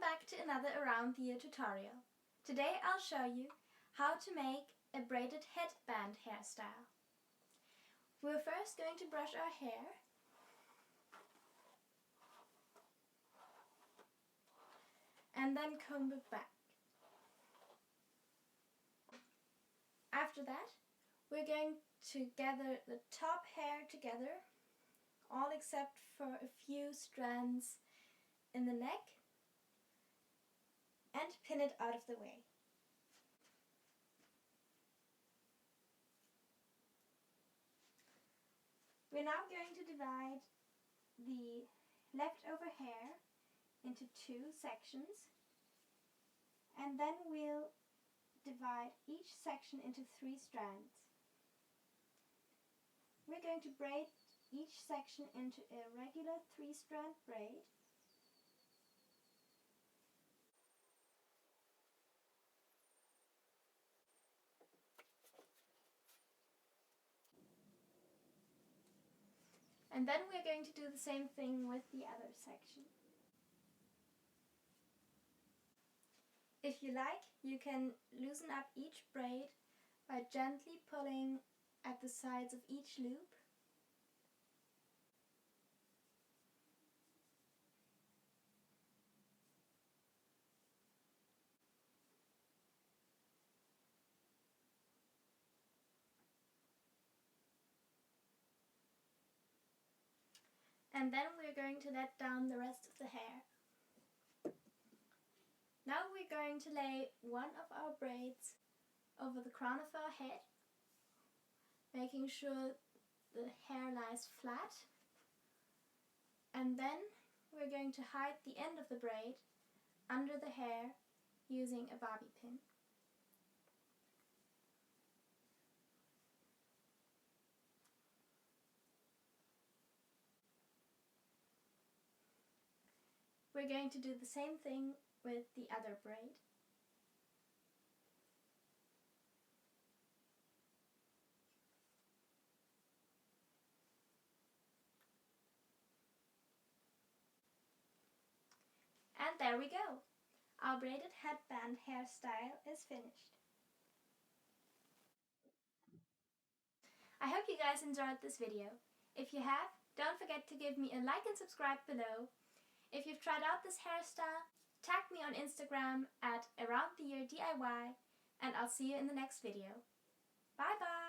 back to another Around the Ear tutorial. Today I'll show you how to make a braided headband hairstyle. We're first going to brush our hair and then comb it back. After that, we're going to gather the top hair together, all except for a few strands in the neck, and pin it out of the way. We're now going to divide the leftover hair into two sections, and then we'll divide each section into 3 strands. We're going to braid each section into a regular 3-strand braid. And then we're going to do the same thing with the other section. If you like, you can loosen up each braid by gently pulling at the sides of each loop. And then we're going to let down the rest of the hair. Now we're going to lay one of our braids over the crown of our head, making sure the hair lies flat. And then we're going to hide the end of the braid under the hair using a bobby pin. We're going to do the same thing with the other braid. And there we go! Our braided headband hairstyle is finished. I hope you guys enjoyed this video. If you have, don't forget to give me a like and subscribe below. If you've tried out this hairstyle, tag me on Instagram at AroundTheEarDIY, and I'll see you in the next video. Bye bye!